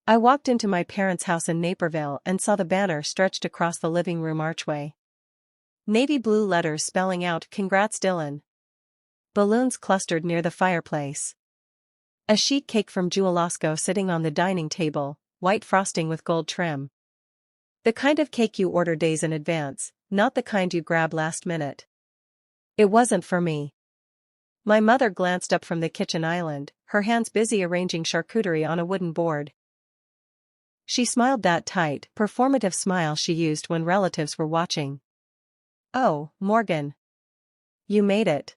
I walked into my parents' house in Naperville and saw the banner stretched across the living room archway. Navy blue letters spelling out "Congrats Dylan." Balloons clustered near the fireplace. A sheet cake from Jewelosco sitting on the dining table, white frosting with gold trim. The kind of cake you order days in advance, not the kind you grab last minute. It wasn't for me. My mother glanced up from the kitchen island, her hands busy arranging charcuterie on a wooden board. She smiled that tight, performative smile she used when relatives were watching. "Oh, Morgan. You made it."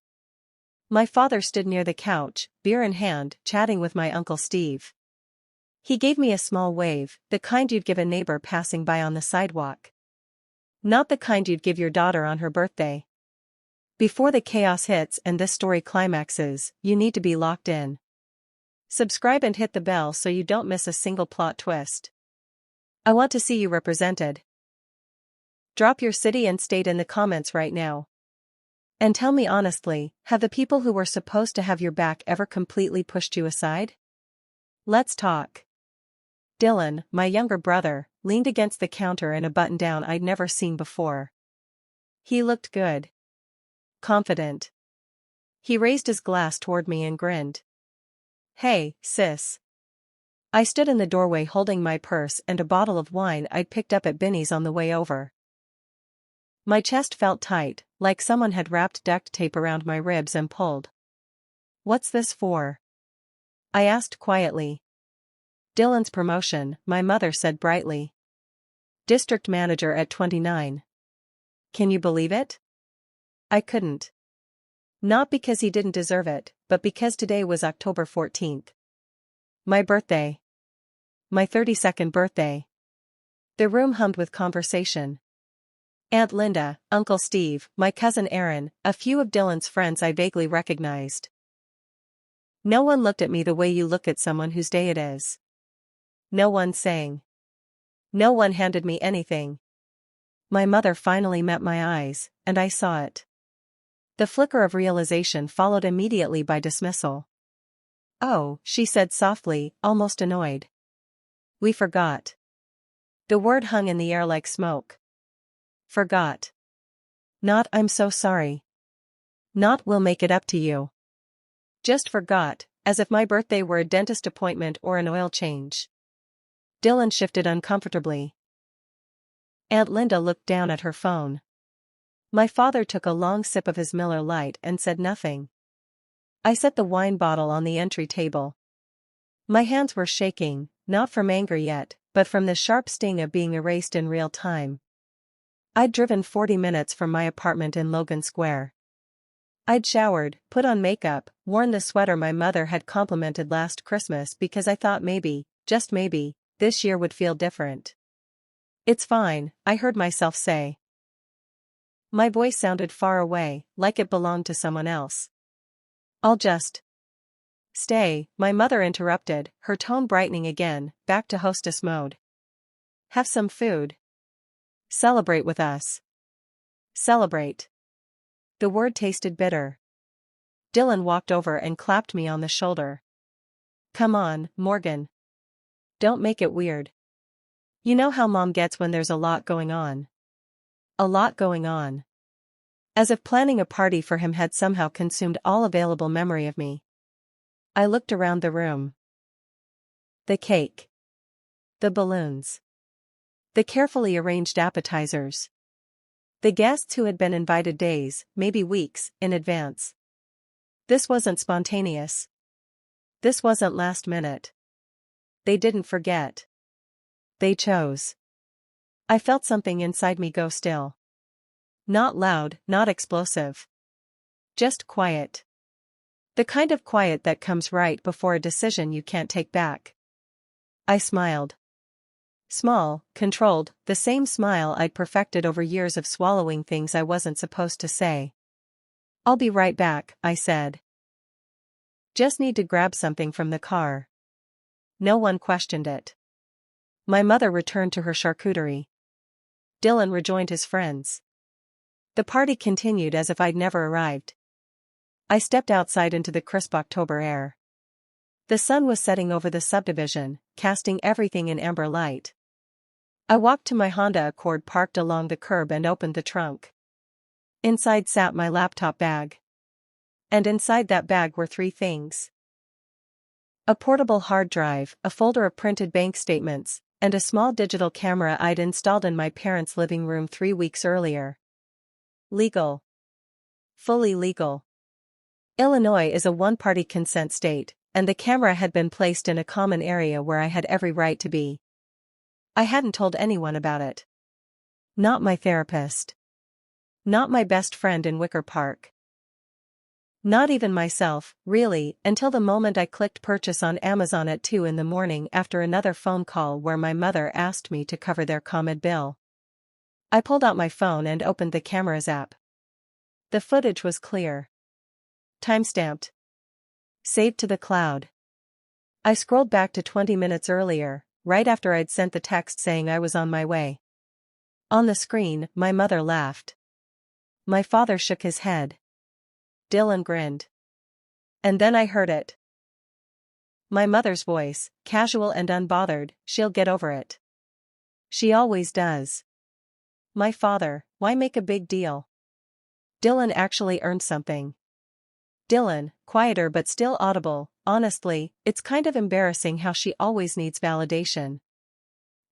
My father stood near the couch, beer in hand, chatting with my Uncle Steve. He gave me a small wave, the kind you'd give a neighbor passing by on the sidewalk. Not the kind you'd give your daughter on her birthday. Before the chaos hits and this story climaxes, you need to be locked in. Subscribe and hit the bell so you don't miss a single plot twist. I want to see you represented. Drop your city and state in the comments right now. And tell me honestly, have the people who were supposed to have your back ever completely pushed you aside? Let's talk. Dylan, my younger brother, leaned against the counter in a button-down I'd never seen before. He looked good. Confident. He raised his glass toward me and grinned. "Hey, sis." I stood in the doorway holding my purse and a bottle of wine I'd picked up at Binny's on the way over. My chest felt tight, like someone had wrapped duct tape around my ribs and pulled. "What's this for?" I asked quietly. "Dylan's promotion," my mother said brightly. "District manager at 29. Can you believe it?" I couldn't. Not because he didn't deserve it, but because today was October 14th. My birthday. My 32nd birthday. The room hummed with conversation. Aunt Linda, Uncle Steve, my cousin Aaron, a few of Dylan's friends I vaguely recognized. No one looked at me the way you look at someone whose day it is. No one sang. No one handed me anything. My mother finally met my eyes, and I saw it. The flicker of realization followed immediately by dismissal. "Oh," she said softly, almost annoyed. "We forgot." The word hung in the air like smoke. Forgot. Not "I'm so sorry." Not "we'll make it up to you." Just forgot, as if my birthday were a dentist appointment or an oil change. Dylan shifted uncomfortably. Aunt Linda looked down at her phone. My father took a long sip of his Miller Lite and said nothing. I set the wine bottle on the entry table. My hands were shaking, not from anger yet, but from the sharp sting of being erased in real time. I'd driven 40 minutes from my apartment in Logan Square. I'd showered, put on makeup, worn the sweater my mother had complimented last Christmas because I thought maybe, just maybe, this year would feel different. "It's fine," I heard myself say. My voice sounded far away, like it belonged to someone else. "I'll just stay," my mother interrupted, her tone brightening again, back to hostess mode. "Have some food. Celebrate with us." Celebrate. The word tasted bitter. Dylan walked over and clapped me on the shoulder. "Come on, Morgan. Don't make it weird. You know how Mom gets when there's a lot going on." A lot going on. As if planning a party for him had somehow consumed all available memory of me. I looked around the room. The cake. The balloons. The carefully arranged appetizers. The guests who had been invited days, maybe weeks, in advance. This wasn't spontaneous. This wasn't last minute. They didn't forget. They chose. I felt something inside me go still. Not loud, not explosive. Just quiet. The kind of quiet that comes right before a decision you can't take back. I smiled. Small, controlled, the same smile I'd perfected over years of swallowing things I wasn't supposed to say. "I'll be right back," I said. "Just need to grab something from the car." No one questioned it. My mother returned to her charcuterie. Dylan rejoined his friends. The party continued as if I'd never arrived. I stepped outside into the crisp October air. The sun was setting over the subdivision, casting everything in amber light. I walked to my Honda Accord parked along the curb and opened the trunk. Inside sat my laptop bag. And inside that bag were three things: a portable hard drive, a folder of printed bank statements, and a small digital camera I'd installed in my parents' living room 3 weeks earlier. Legal. Fully legal. Illinois is a one-party consent state, and the camera had been placed in a common area where I had every right to be. I hadn't told anyone about it. Not my therapist. Not my best friend in Wicker Park. Not even myself, really, until the moment I clicked purchase on Amazon at 2 in the morning after another phone call where my mother asked me to cover their ComEd bill. I pulled out my phone and opened the camera's app. The footage was clear. Timestamped. Saved to the cloud. I scrolled back to 20 minutes earlier, right after I'd sent the text saying I was on my way. On the screen, my mother laughed. My father shook his head. Dylan grinned. And then I heard it. My mother's voice, casual and unbothered: "She'll get over it. She always does." My father: "Why make a big deal? Dylan actually earned something." Dylan, quieter but still audible: "Honestly, it's kind of embarrassing how she always needs validation."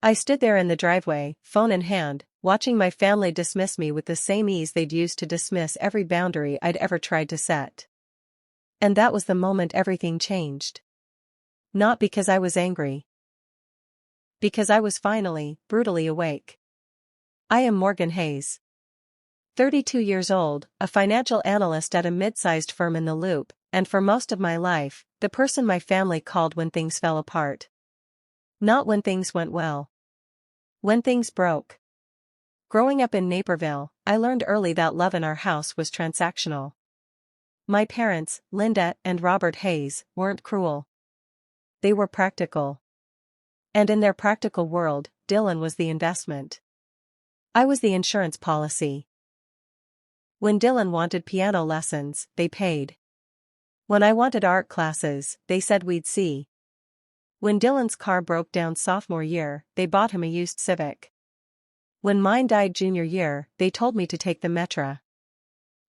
I stood there in the driveway, phone in hand, watching my family dismiss me with the same ease they'd used to dismiss every boundary I'd ever tried to set. And that was the moment everything changed. Not because I was angry. Because I was finally, brutally awake. I am Morgan Hayes. 32 years old, a financial analyst at a mid-sized firm in the Loop, and for most of my life, the person my family called when things fell apart. Not when things went well. When things broke. Growing up in Naperville, I learned early that love in our house was transactional. My parents, Linda and Robert Hayes, weren't cruel. They were practical. And in their practical world, Dylan was the investment. I was the insurance policy. When Dylan wanted piano lessons, they paid. When I wanted art classes, they said we'd see. When Dylan's car broke down sophomore year, they bought him a used Civic. When mine died junior year, they told me to take the Metra.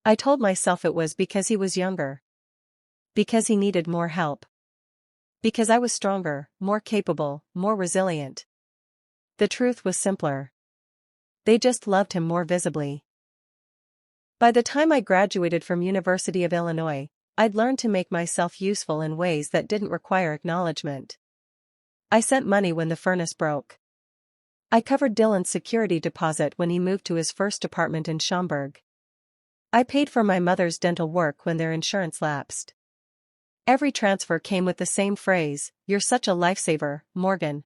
I told myself it was because he was younger. Because he needed more help. Because I was stronger, more capable, more resilient. The truth was simpler. They just loved him more visibly. By the time I graduated from University of Illinois, I'd learned to make myself useful in ways that didn't require acknowledgement. I sent money when the furnace broke. I covered Dylan's security deposit when he moved to his first apartment in Schaumburg. I paid for my mother's dental work when their insurance lapsed. Every transfer came with the same phrase: "You're such a lifesaver, Morgan."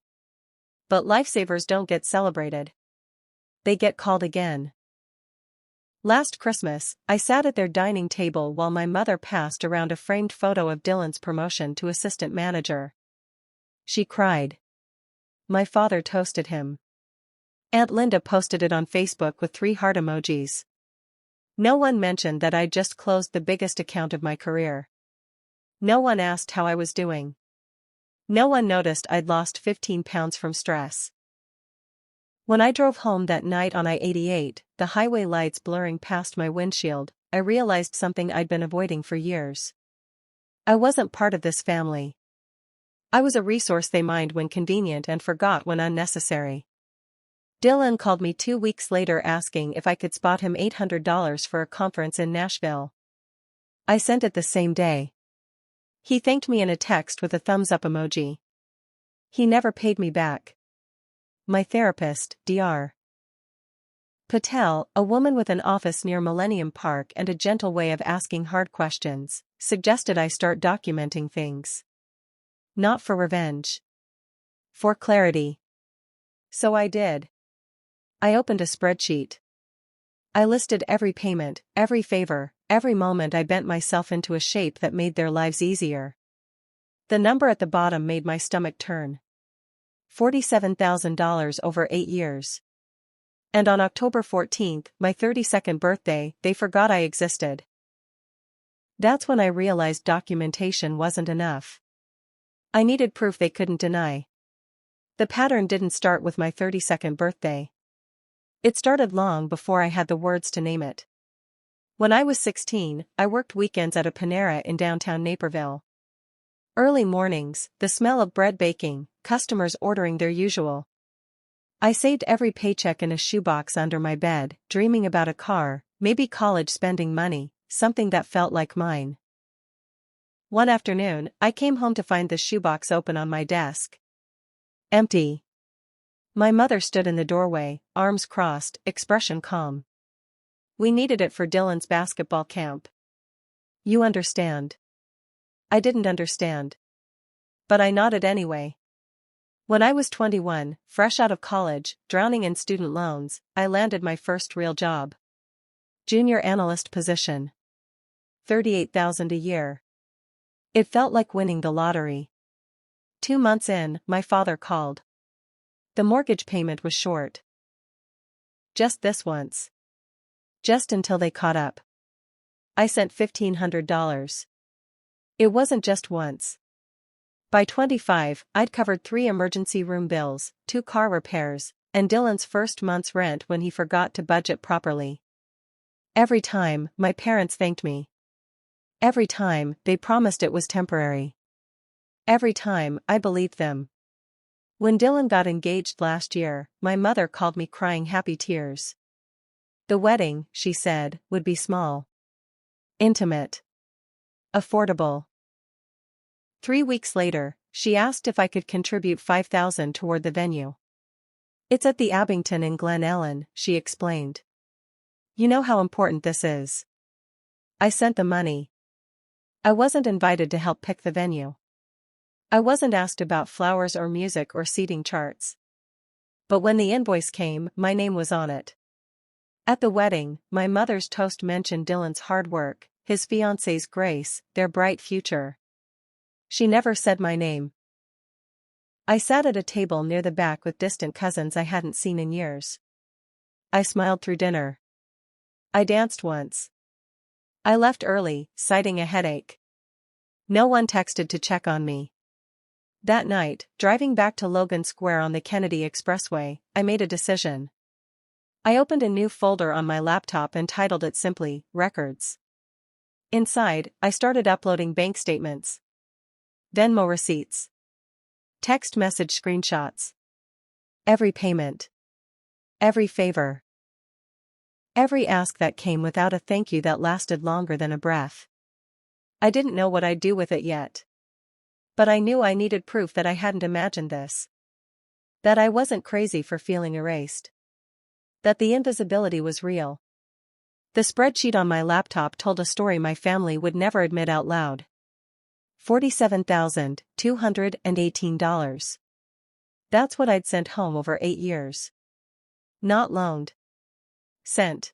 But lifesavers don't get celebrated. They get called again. Last Christmas, I sat at their dining table while my mother passed around a framed photo of Dylan's promotion to assistant manager. She cried. My father toasted him. Aunt Linda posted it on Facebook with 3 heart emojis. No one mentioned that I'd just closed the biggest account of my career. No one asked how I was doing. No one noticed I'd lost 15 pounds from stress. When I drove home that night on I-88, the highway lights blurring past my windshield, I realized something I'd been avoiding for years. I wasn't part of this family. I was a resource they mined when convenient and forgot when unnecessary. Dylan called me 2 weeks later asking if I could spot him $800 for a conference in Nashville. I sent it the same day. He thanked me in a text with a thumbs-up emoji. He never paid me back. My therapist, Dr. Patel, a woman with an office near Millennium Park and a gentle way of asking hard questions, suggested I start documenting things. Not for revenge. For clarity. So I did. I opened a spreadsheet. I listed every payment, every favor, every moment I bent myself into a shape that made their lives easier. The number at the bottom made my stomach turn. $47,000 over 8 years. And on October 14th, my 32nd birthday, they forgot I existed. That's when I realized documentation wasn't enough. I needed proof they couldn't deny. The pattern didn't start with my 32nd birthday. It started long before I had the words to name it. When I was 16, I worked weekends at a Panera in downtown Naperville. Early mornings, the smell of bread baking, customers ordering their usual. I saved every paycheck in a shoebox under my bed, dreaming about a car, maybe college spending money, something that felt like mine. One afternoon, I came home to find the shoebox open on my desk. Empty. My mother stood in the doorway, arms crossed, expression calm. We needed it for Dylan's basketball camp. You understand. I didn't understand. But I nodded anyway. When I was 21, fresh out of college, drowning in student loans, I landed my first real job. Junior analyst position. $38,000 a year. It felt like winning the lottery. 2 months in, my father called. The mortgage payment was short. Just this once. Just until they caught up. I sent $1,500. It wasn't just once. By 25, I'd covered 3 emergency room bills, 2 car repairs, and Dylan's first month's rent when he forgot to budget properly. Every time, my parents thanked me. Every time, they promised it was temporary. Every time, I believed them. When Dylan got engaged last year, my mother called me crying happy tears. The wedding, she said, would be small. Intimate. Affordable. 3 weeks later, she asked if I could contribute $5,000 toward the venue. It's at the Abington in Glen Ellen, she explained. You know how important this is. I sent the money. I wasn't invited to help pick the venue. I wasn't asked about flowers or music or seating charts. But when the invoice came, my name was on it. At the wedding, my mother's toast mentioned Dylan's hard work, his fiancée's grace, their bright future. She never said my name. I sat at a table near the back with distant cousins I hadn't seen in years. I smiled through dinner. I danced once. I left early, citing a headache. No one texted to check on me. That night, driving back to Logan Square on the Kennedy Expressway, I made a decision. I opened a new folder on my laptop and titled it simply, Records. Inside, I started uploading bank statements. Venmo receipts. Text message screenshots. Every payment. Every favor. Every ask that came without a thank you that lasted longer than a breath. I didn't know what I'd do with it yet. But I knew I needed proof that I hadn't imagined this. That I wasn't crazy for feeling erased. That the invisibility was real. The spreadsheet on my laptop told a story my family would never admit out loud. $47,218. That's what I'd sent home over 8 years. Not loaned. Sent.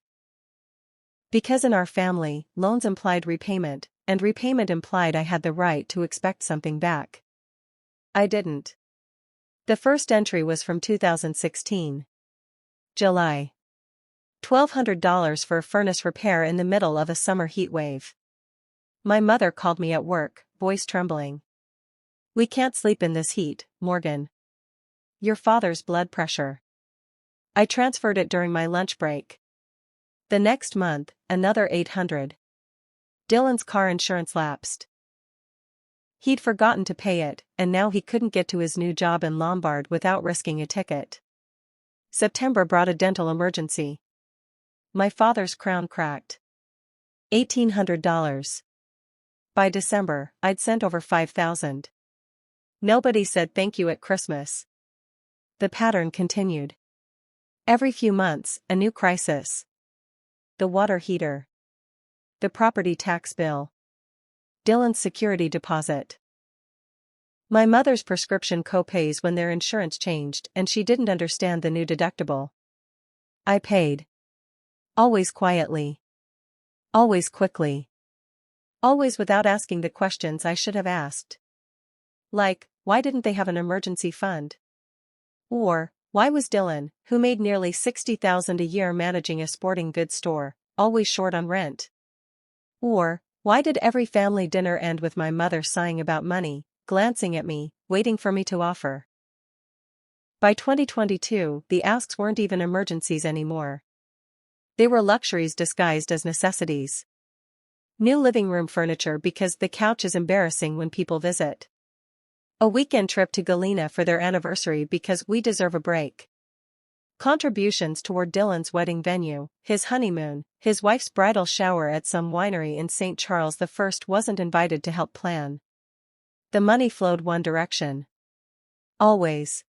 Because in our family, loans implied repayment, and repayment implied I had the right to expect something back. I didn't. The first entry was from 2016. July. $1,200 for a furnace repair in the middle of a summer heat wave. My mother called me at work, voice trembling. We can't sleep in this heat, Morgan. Your father's blood pressure. I transferred it during my lunch break. The next month, another $800. Dylan's car insurance lapsed. He'd forgotten to pay it, and now he couldn't get to his new job in Lombard without risking a ticket. September brought a dental emergency. My father's crown cracked. $1,800. By December, I'd sent over $5,000. Nobody said thank you at Christmas. The pattern continued. Every few months, a new crisis. The water heater. The property tax bill. Dylan's security deposit. My mother's prescription co-pays when their insurance changed and she didn't understand the new deductible. I paid. Always quietly. Always quickly. Always without asking the questions I should have asked. Like, why didn't they have an emergency fund? Or, why was Dylan, who made nearly $60,000 a year managing a sporting goods store, always short on rent? Or, why did every family dinner end with my mother sighing about money, glancing at me, waiting for me to offer. By 2022, the asks weren't even emergencies anymore. They were luxuries disguised as necessities. New living room furniture because the couch is embarrassing when people visit. A weekend trip to Galena for their anniversary because we deserve a break. Contributions toward Dylan's wedding venue, his honeymoon, his wife's bridal shower at some winery in St. Charles the First wasn't invited to help plan. The money flowed one direction. Always.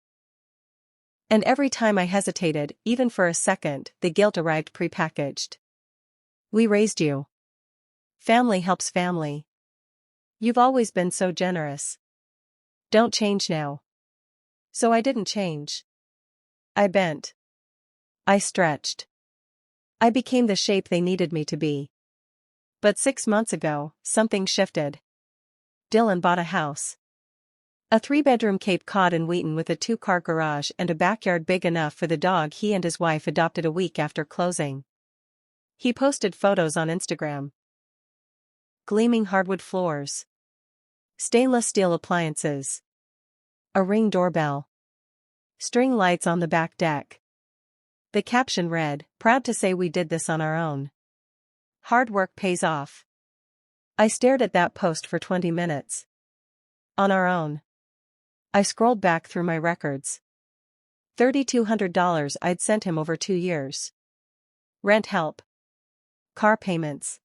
And every time I hesitated, even for a second, the guilt arrived prepackaged. We raised you. Family helps family. You've always been so generous. Don't change now. So I didn't change. I bent. I stretched. I became the shape they needed me to be. But 6 months ago, something shifted. Dylan bought a house. A 3-bedroom Cape Cod in Wheaton with a 2-car garage and a backyard big enough for the dog he and his wife adopted a week after closing. He posted photos on Instagram. Gleaming hardwood floors. Stainless steel appliances. A Ring doorbell. String lights on the back deck. The caption read, "Proud to say we did this on our own. Hard work pays off." I stared at that post for 20 minutes. On our own. I scrolled back through my records. $3,200 I'd sent him over 2 years. Rent help. Car payments.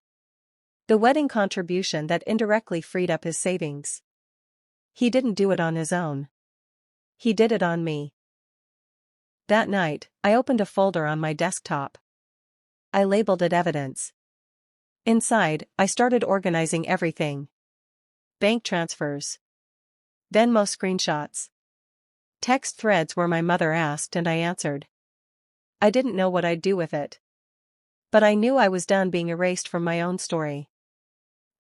The wedding contribution that indirectly freed up his savings. He didn't do it on his own. He did it on me. That night, I opened a folder on my desktop. I labeled it evidence. Inside, I started organizing everything. Bank transfers. Venmo screenshots. Text threads where my mother asked and I answered. I didn't know what I'd do with it. But I knew I was done being erased from my own story.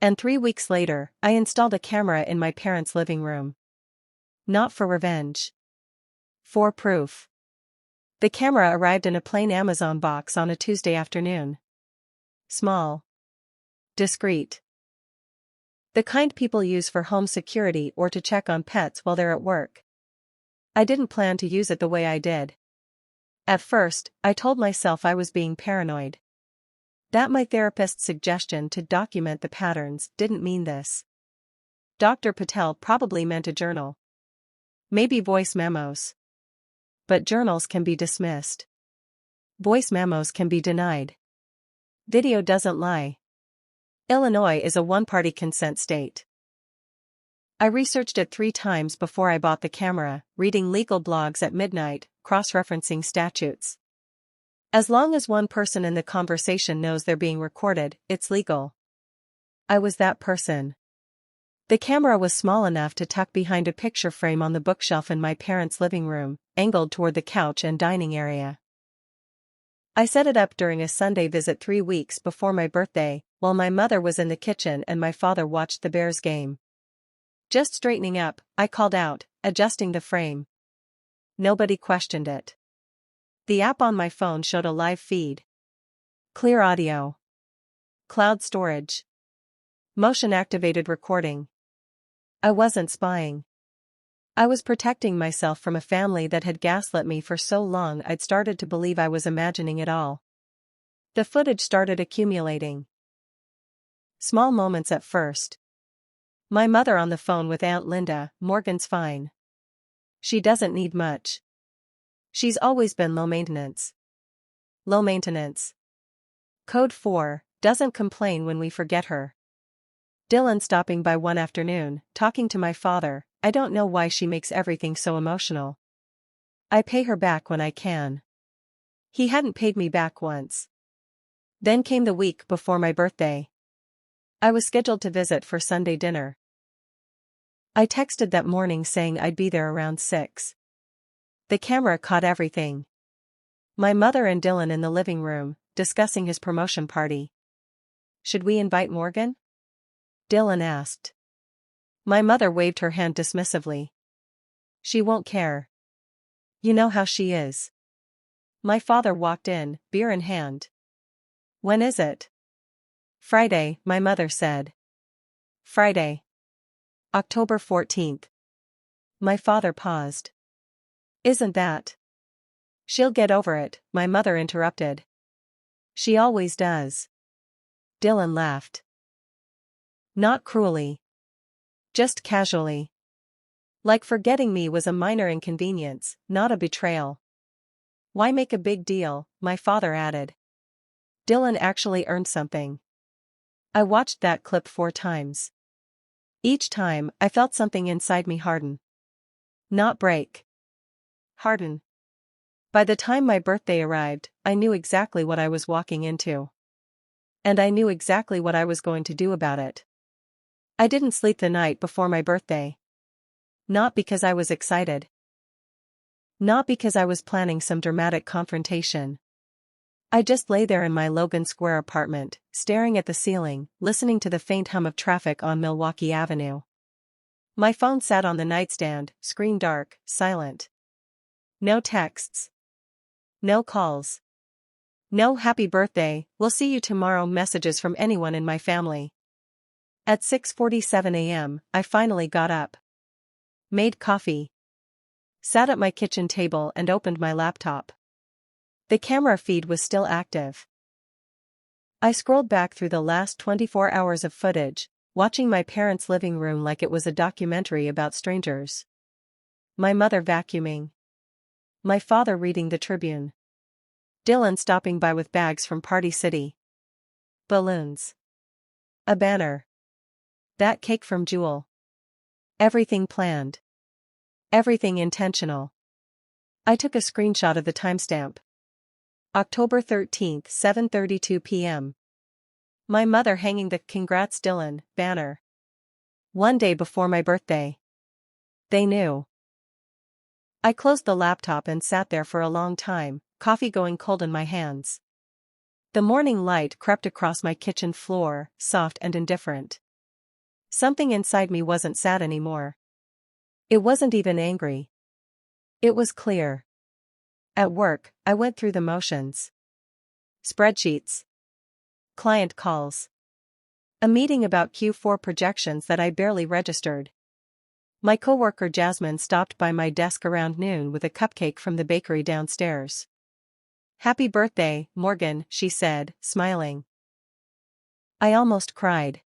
And 3 weeks later, I installed a camera in my parents' living room. Not for revenge. For proof. The camera arrived in a plain Amazon box on a Tuesday afternoon. Small. Discreet. The kind people use for home security or to check on pets while they're at work. I didn't plan to use it the way I did. At first, I told myself I was being paranoid. That my therapist's suggestion to document the patterns didn't mean this. Dr. Patel probably meant a journal. Maybe voice memos. But journals can be dismissed. Voice memos can be denied. Video doesn't lie. Illinois is a one-party consent state. I researched it 3 times before I bought the camera, reading legal blogs at midnight, cross-referencing statutes. As long as one person in the conversation knows they're being recorded, it's legal. I was that person. The camera was small enough to tuck behind a picture frame on the bookshelf in my parents' living room, angled toward the couch and dining area. I set it up during a Sunday visit 3 weeks before my birthday, while my mother was in the kitchen and my father watched the Bears game. Just straightening up, I called out, adjusting the frame. Nobody questioned it. The app on my phone showed a live feed. Clear audio. Cloud storage. Motion-activated recording. I wasn't spying. I was protecting myself from a family that had gaslit me for so long I'd started to believe I was imagining it all. The footage started accumulating. Small moments at first. My mother on the phone with Aunt Linda, "Morgan's fine. She doesn't need much. She's always been low maintenance." Low maintenance. Code 4, doesn't complain when we forget her. Dylan stopping by one afternoon, talking to my father, "I don't know why she makes everything so emotional. I pay her back when I can." He hadn't paid me back once. Then came the week before my birthday. I was scheduled to visit for Sunday dinner. I texted that morning saying I'd be there around 6. The camera caught everything. My mother and Dylan in the living room, discussing his promotion party. "Should we invite Morgan?" Dylan asked. My mother waved her hand dismissively. "She won't care. You know how she is." My father walked in, beer in hand. "When is it?" "Friday," my mother said. "Friday." October 14th. My father paused. Isn't that? She'll get over it, my mother interrupted. She always does. Dylan laughed. Not cruelly. Just casually. Like forgetting me was a minor inconvenience, not a betrayal. Why make a big deal, my father added. Dylan actually earned something. I watched that clip 4 times. Each time, I felt something inside me harden. Not break. Harden. By the time my birthday arrived, I knew exactly what I was walking into. And I knew exactly what I was going to do about it. I didn't sleep the night before my birthday. Not because I was excited. Not because I was planning some dramatic confrontation. I just lay there in my Logan Square apartment, staring at the ceiling, listening to the faint hum of traffic on Milwaukee Avenue. My phone sat on the nightstand, screen dark, silent. No texts. No calls. No happy birthday, we'll see you tomorrow messages from anyone in my family. At 6:47 a.m., I finally got up. Made coffee. Sat at my kitchen table and opened my laptop. The camera feed was still active. I scrolled back through the last 24 hours of footage, watching my parents' living room like it was a documentary about strangers. My mother vacuuming. My father reading the Tribune. Dylan stopping by with bags from Party City. Balloons. A banner. That cake from Jewel. Everything planned. Everything intentional. I took a screenshot of the timestamp. October 13th, 7:32 p.m. My mother hanging the "Congrats Dylan" banner. One day before my birthday. They knew. I closed the laptop and sat there for a long time, coffee going cold in my hands. The morning light crept across my kitchen floor, soft and indifferent. Something inside me wasn't sad anymore. It wasn't even angry. It was clear. At work, I went through the motions. Spreadsheets. Client calls. A meeting about Q4 projections that I barely registered. My coworker Jasmine stopped by my desk around noon with a cupcake from the bakery downstairs. "Happy birthday, Morgan," she said, smiling. I almost cried.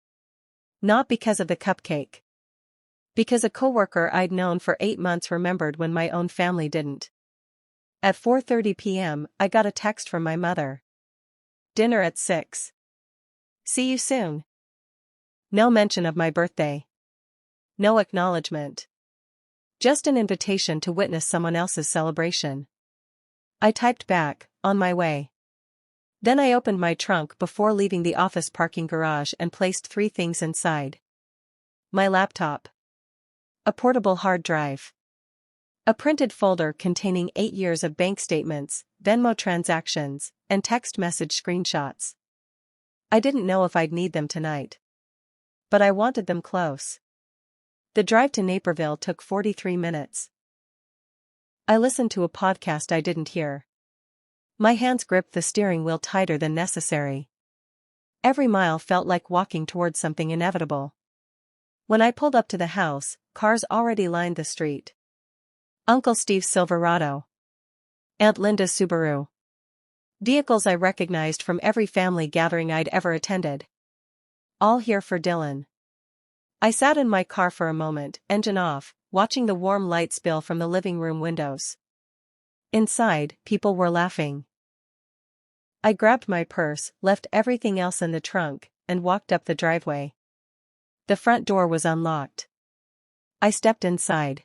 Not because of the cupcake. Because a coworker I'd known for 8 months remembered when my own family didn't. At 4:30 p.m., I got a text from my mother. "Dinner at 6. See you soon." No mention of my birthday. No acknowledgement. Just an invitation to witness someone else's celebration. I typed back, "On my way." Then I opened my trunk before leaving the office parking garage and placed 3 things inside. My laptop. A portable hard drive. A printed folder containing 8 years of bank statements, Venmo transactions, and text message screenshots. I didn't know if I'd need them tonight. But I wanted them close. The drive to Naperville took 43 minutes. I listened to a podcast I didn't hear. My hands gripped the steering wheel tighter than necessary. Every mile felt like walking towards something inevitable. When I pulled up to the house, cars already lined the street. Uncle Steve's Silverado. Aunt Linda's Subaru. Vehicles I recognized from every family gathering I'd ever attended. All here for Dylan. I sat in my car for a moment, engine off, watching the warm light spill from the living room windows. Inside, people were laughing. I grabbed my purse, left everything else in the trunk, and walked up the driveway. The front door was unlocked. I stepped inside.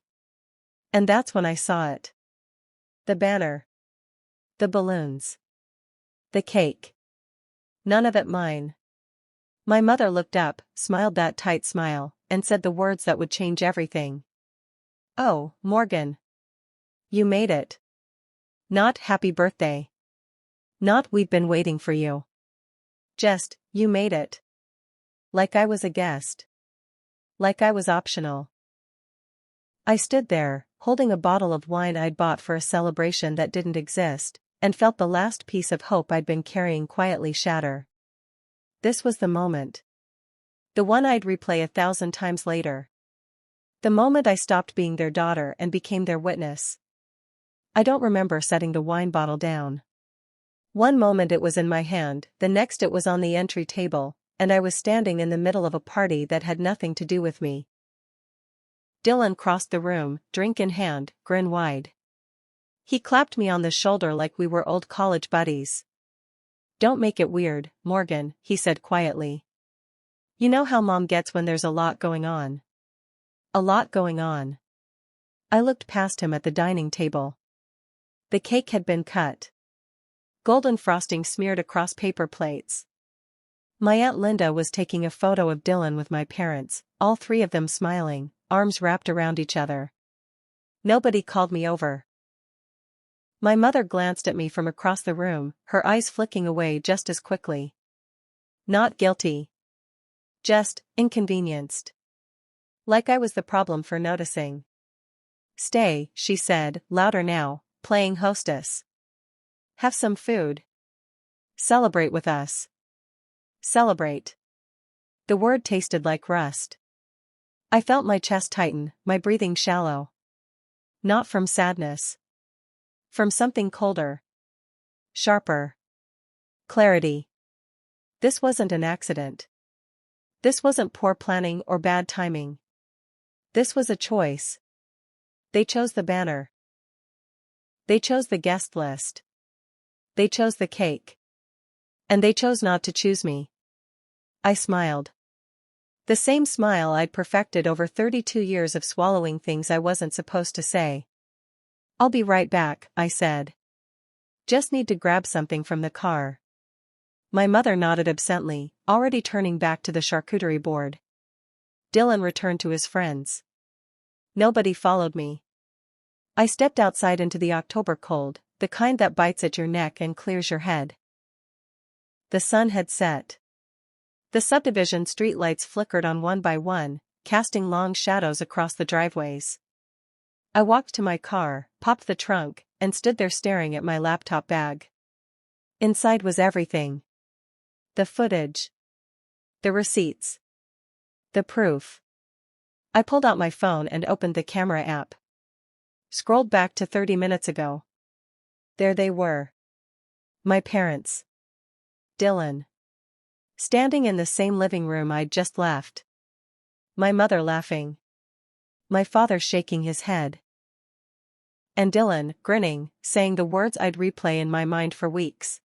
And that's when I saw it. The banner. The balloons. The cake. None of it mine. My mother looked up, smiled that tight smile, and said the words that would change everything. "Oh, Morgan. You made it." Not "happy birthday." Not "we've been waiting for you." Just, "you made it." Like I was a guest. Like I was optional. I stood there, holding a bottle of wine I'd bought for a celebration that didn't exist, and felt the last piece of hope I'd been carrying quietly shatter. This was the moment. The one I'd replay 1,000 times later. The moment I stopped being their daughter and became their witness. I don't remember setting the wine bottle down. One moment it was in my hand, the next it was on the entry table, and I was standing in the middle of a party that had nothing to do with me. Dylan crossed the room, drink in hand, grin wide. He clapped me on the shoulder like we were old college buddies. "Don't make it weird, Morgan," he said quietly. "You know how Mom gets when there's a lot going on." A lot going on. I looked past him at the dining table. The cake had been cut. Golden frosting smeared across paper plates. My Aunt Linda was taking a photo of Dylan with my parents, all three of them smiling, arms wrapped around each other. Nobody called me over. My mother glanced at me from across the room, her eyes flicking away just as quickly. Not guilty. Just inconvenienced. Like I was the problem for noticing. "Stay," she said, louder now, playing hostess. "Have some food. Celebrate with us." Celebrate. The word tasted like rust. I felt my chest tighten, my breathing shallow. Not from sadness. From something colder. Sharper. Clarity. This wasn't an accident. This wasn't poor planning or bad timing. This was a choice. They chose the banner. They chose the guest list. They chose the cake. And they chose not to choose me. I smiled. The same smile I'd perfected over 32 years of swallowing things I wasn't supposed to say. "I'll be right back," I said. "Just need to grab something from the car." My mother nodded absently, already turning back to the charcuterie board. Dylan returned to his friends. Nobody followed me. I stepped outside into the October cold, the kind that bites at your neck and clears your head. The sun had set. The subdivision streetlights flickered on one by one, casting long shadows across the driveways. I walked to my car, popped the trunk, and stood there staring at my laptop bag. Inside was everything. The footage. The receipts. The proof. I pulled out my phone and opened the camera app. Scrolled back to 30 minutes ago. There they were. My parents. Dylan. Standing in the same living room I'd just left. My mother laughing. My father shaking his head. And Dylan, grinning, saying the words I'd replay in my mind for weeks.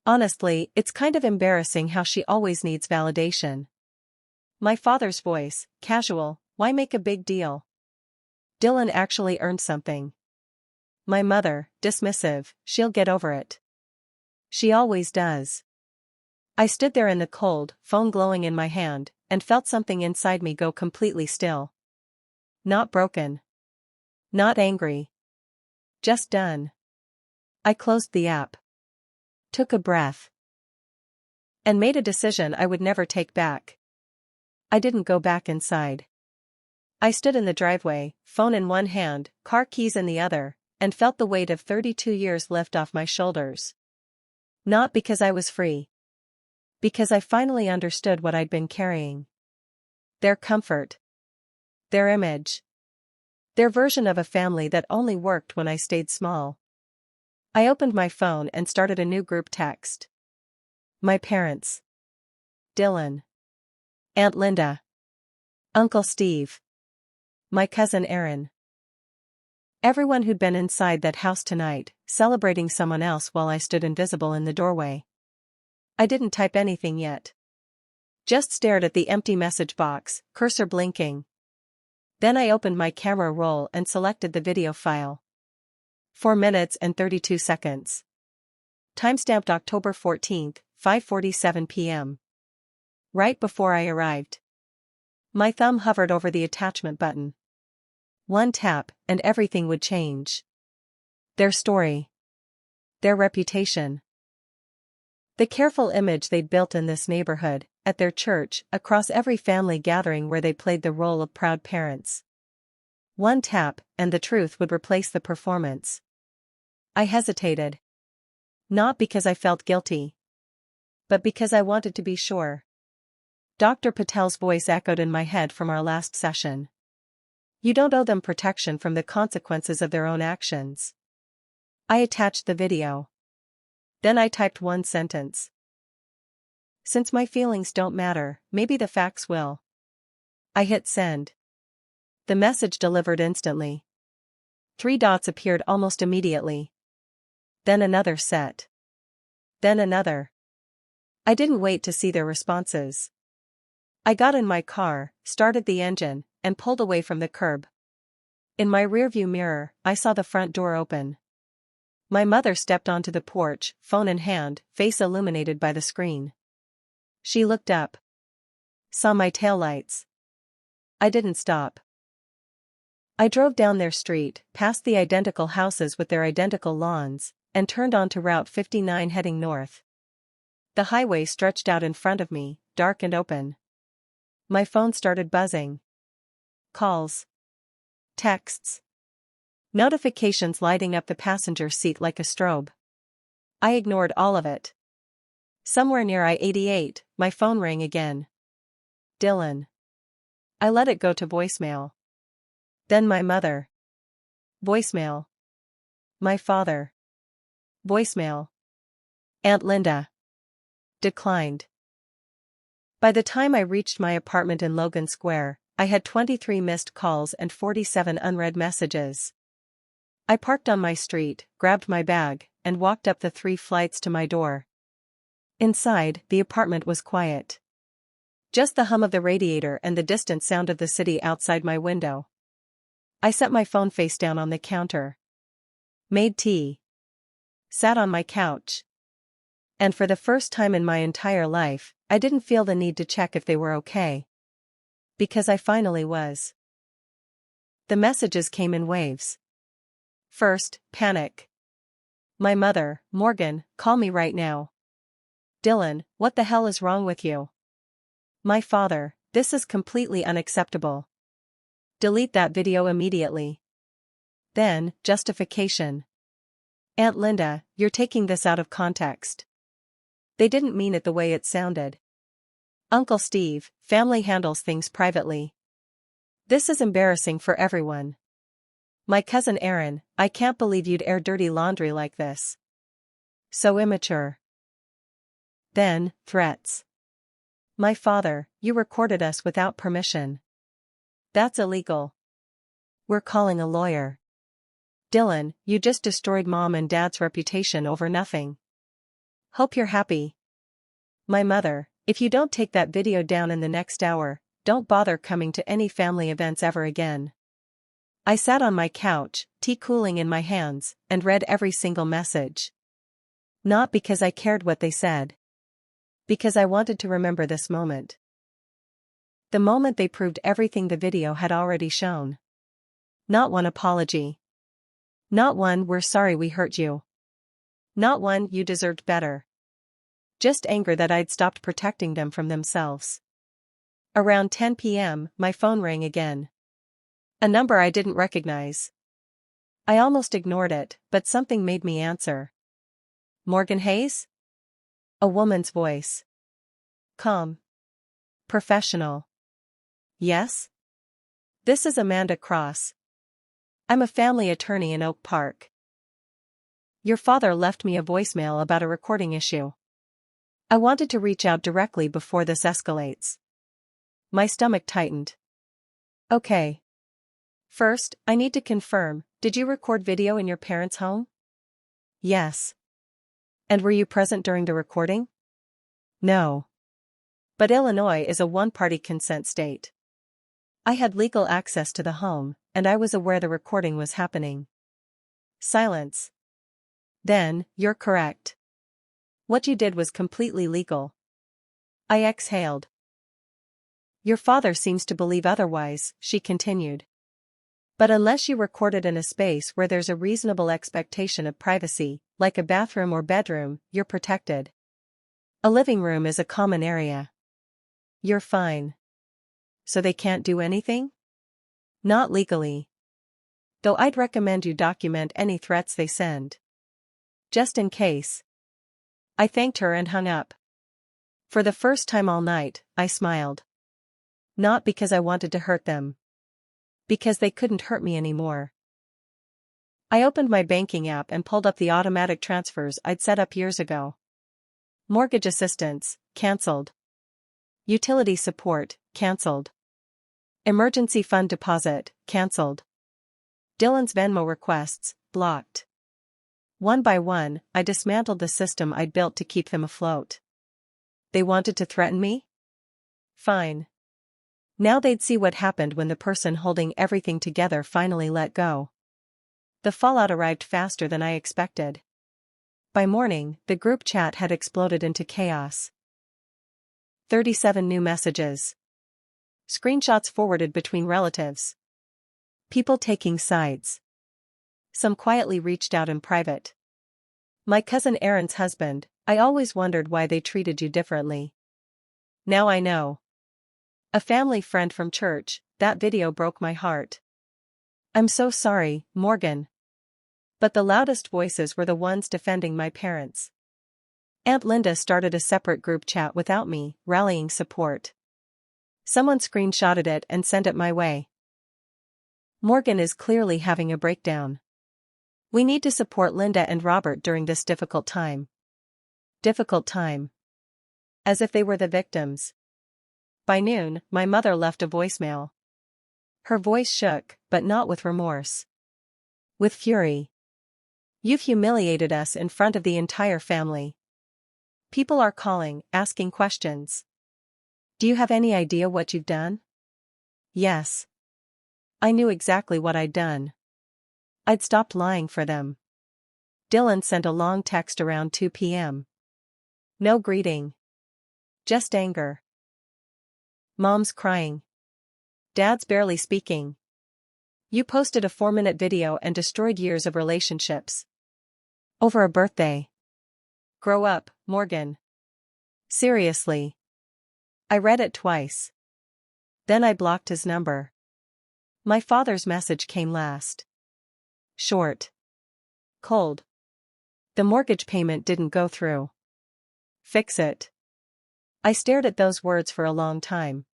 Honestly, it's kind of embarrassing how she always needs validation. My father's voice, casual, "Why make a big deal? Dylan actually earned something." My mother, dismissive, "She'll get over it. She always does." I stood there in the cold, phone glowing in my hand, and felt something inside me go completely still. Not broken. Not angry. Just done. I closed the app. Took a breath. And made a decision I would never take back. I didn't go back inside. I stood in the driveway, phone in one hand, car keys in the other, and felt the weight of 32 years lift off my shoulders. Not because I was free. Because I finally understood what I'd been carrying. Their comfort. Their image. Their version of a family that only worked when I stayed small. I opened my phone and started a new group text. My parents. Dylan. Aunt Linda. Uncle Steve. My cousin Aaron. Everyone who'd been inside that house tonight, celebrating someone else while I stood invisible in the doorway. I didn't type anything yet. Just stared at the empty message box, cursor blinking. Then I opened my camera roll and selected the video file. 4 minutes and 32 seconds. Timestamped October 14th, 5:47 p.m. Right before I arrived. My thumb hovered over the attachment button. One tap, and everything would change. Their story. Their reputation. The careful image they'd built in this neighborhood, at their church, across every family gathering where they played the role of proud parents. One tap, and the truth would replace the performance. I hesitated. Not because I felt guilty. But because I wanted to be sure. Dr. Patel's voice echoed in my head from our last session. You don't owe them protection from the consequences of their own actions. I attached the video. Then I typed one sentence. Since my feelings don't matter, maybe the facts will. I hit send. The message delivered instantly. 3 dots appeared almost immediately. Then another set. Then another. I didn't wait to see their responses. I got in my car, started the engine, and pulled away from the curb. In my rearview mirror, I saw the front door open. My mother stepped onto the porch, phone in hand, face illuminated by the screen. She looked up. Saw my taillights. I didn't stop. I drove down their street, past the identical houses with their identical lawns, and turned onto Route 59 heading north. The highway stretched out in front of me, dark and open. My phone started buzzing. Calls. Texts. Notifications lighting up the passenger seat like a strobe. I ignored all of it. Somewhere near I-88, my phone rang again. Dylan. I let it go to voicemail. Then my mother. Voicemail. My father. Voicemail. Aunt Linda. Declined. By the time I reached my apartment in Logan Square, I had 23 missed calls and 47 unread messages. I parked on my street, grabbed my bag, and walked up the 3 flights to my door. Inside, the apartment was quiet. Just the hum of the radiator and the distant sound of the city outside my window. I set my phone face down on the counter. Made tea. Sat on my couch. And for the first time in my entire life, I didn't feel the need to check if they were okay. Because I finally was. The messages came in waves. First, panic. My mother, Morgan, call me right now. Dylan, what the hell is wrong with you? My father, this is completely unacceptable. Delete that video immediately. Then, justification. Aunt Linda, you're taking this out of context. They didn't mean it the way it sounded. Uncle Steve, family handles things privately. This is embarrassing for everyone. My cousin Aaron, I can't believe you'd air dirty laundry like this. So immature. Then, threats. My father, you recorded us without permission. That's illegal. We're calling a lawyer. Dylan, you just destroyed Mom and Dad's reputation over nothing. Hope you're happy. My mother, if you don't take that video down in the next hour, don't bother coming to any family events ever again. I sat on my couch, tea cooling in my hands, and read every single message. Not because I cared what they said. Because I wanted to remember this moment. The moment they proved everything the video had already shown. Not one apology. Not one "we're sorry we hurt you." Not one "you deserved better." Just anger that I'd stopped protecting them from themselves. Around 10 p.m., my phone rang again. A number I didn't recognize. I almost ignored it, but something made me answer. Morgan Hayes? A woman's voice. Calm. Professional. Yes? This is Amanda Cross. I'm a family attorney in Oak Park. Your father left me a voicemail about a recording issue. I wanted to reach out directly before this escalates. My stomach tightened. Okay. First, I need to confirm, did you record video in your parents' home? Yes. And were you present during the recording? No. But Illinois is a one-party consent state. I had legal access to the home, and I was aware the recording was happening. Silence. Then, you're correct. What you did was completely legal. I exhaled. Your father seems to believe otherwise, she continued. But unless you recorded in a space where there's a reasonable expectation of privacy, like a bathroom or bedroom, you're protected. A living room is a common area. You're fine. So they can't do anything? Not legally. Though I'd recommend you document any threats they send. Just in case. I thanked her and hung up. For the first time all night, I smiled. Not because I wanted to hurt them. Because they couldn't hurt me anymore. I opened my banking app and pulled up the automatic transfers I'd set up years ago. Mortgage assistance, cancelled. Utility support, cancelled. Emergency fund deposit, cancelled. Dylan's Venmo requests, blocked. One by one, I dismantled the system I'd built to keep them afloat. They wanted to threaten me? Fine. Now they'd see what happened when the person holding everything together finally let go. The fallout arrived faster than I expected. By morning, the group chat had exploded into chaos. 37 new messages. Screenshots forwarded between relatives. People taking sides. Some quietly reached out in private. My cousin Aaron's husband, I always wondered why they treated you differently. Now I know. A family friend from church, that video broke my heart. I'm so sorry, Morgan. But the loudest voices were the ones defending my parents. Aunt Linda started a separate group chat without me, rallying support. Someone screenshotted it and sent it my way. Morgan is clearly having a breakdown. We need to support Linda and Robert during this difficult time. Difficult time. As if they were the victims. By noon, my mother left a voicemail. Her voice shook, but not with remorse. With fury. You've humiliated us in front of the entire family. People are calling, asking questions. Do you have any idea what you've done? Yes. I knew exactly what I'd done. I'd stopped lying for them. Dylan sent a long text around 2 p.m. No greeting. Just anger. Mom's crying. Dad's barely speaking. You posted a 4-minute video and destroyed years of relationships. Over a birthday. Grow up, Morgan. Seriously. I read it twice. Then I blocked his number. My father's message came last. Short. Cold. The mortgage payment didn't go through. Fix it. I stared at those words for a long time.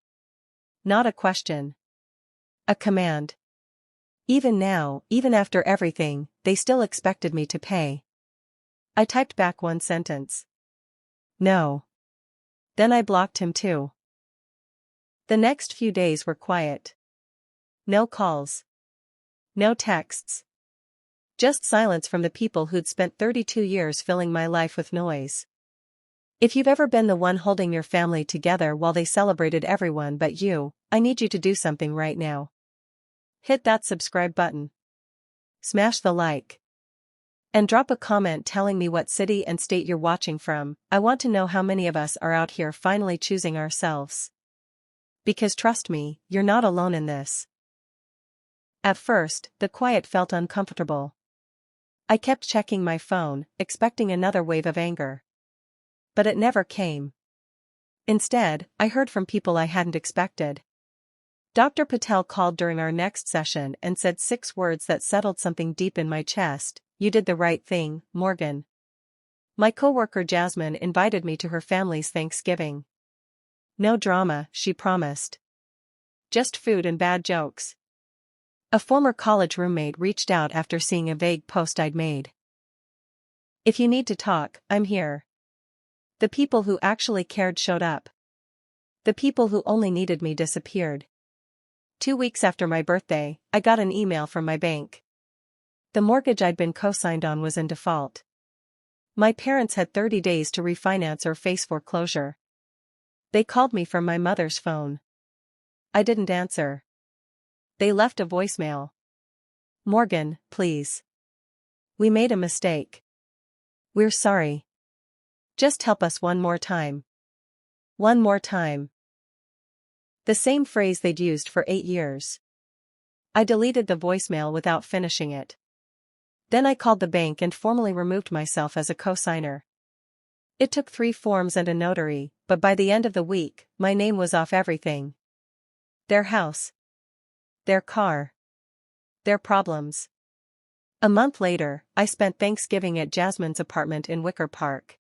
Not a question. A command. Even now, even after everything, they still expected me to pay. I typed back one sentence. No. Then I blocked him too. The next few days were quiet. No calls. No texts. Just silence from the people who'd spent 32 years filling my life with noise. If you've ever been the one holding your family together while they celebrated everyone but you, I need you to do something right now. Hit that subscribe button. Smash the like. And drop a comment telling me what city and state you're watching from. I want to know how many of us are out here finally choosing ourselves. Because trust me, you're not alone in this. At first, the quiet felt uncomfortable. I kept checking my phone, expecting another wave of anger. But it never came. Instead, I heard from people I hadn't expected. Dr. Patel called during our next session and said 6 words that settled something deep in my chest. You did the right thing, Morgan. My coworker Jasmine invited me to her family's Thanksgiving. No drama, she promised. Just food and bad jokes. A former college roommate reached out after seeing a vague post I'd made. If you need to talk, I'm here. The people who actually cared showed up. The people who only needed me disappeared. 2 weeks after my birthday, I got an email from my bank. The mortgage I'd been co-signed on was in default. My parents had 30 days to refinance or face foreclosure. They called me from my mother's phone. I didn't answer. They left a voicemail. Morgan, please. We made a mistake. We're sorry. Just help us one more time. One more time. The same phrase they'd used for 8 years. I deleted the voicemail without finishing it. Then I called the bank and formally removed myself as a co-signer. It took 3 forms and a notary, but by the end of the week, my name was off everything. Their house. Their car. Their problems. A month later, I spent Thanksgiving at Jasmine's apartment in Wicker Park.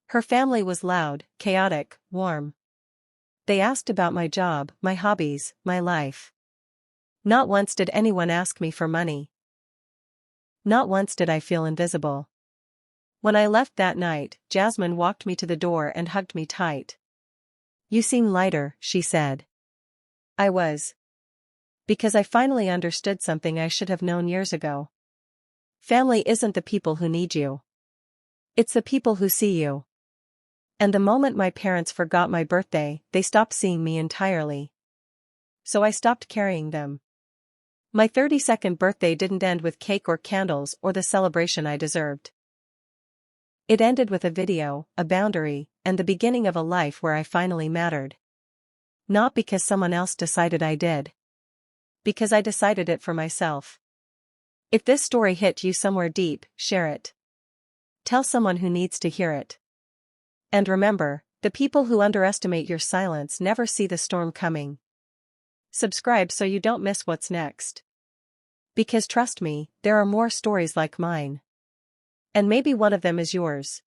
Her family was loud, chaotic, warm. They asked about my job, my hobbies, my life. Not once did anyone ask me for money. Not once did I feel invisible. When I left that night, Jasmine walked me to the door and hugged me tight. "You seem lighter," she said. I was. Because I finally understood something I should have known years ago. Family isn't the people who need you. It's the people who see you. And the moment my parents forgot my birthday, they stopped seeing me entirely. So I stopped carrying them. My 32nd birthday didn't end with cake or candles or the celebration I deserved. It ended with a video, a boundary, and the beginning of a life where I finally mattered. Not because someone else decided I did. Because I decided it for myself. If this story hit you somewhere deep, share it. Tell someone who needs to hear it. And remember, the people who underestimate your silence never see the storm coming. Subscribe so you don't miss what's next. Because trust me, there are more stories like mine. And maybe one of them is yours.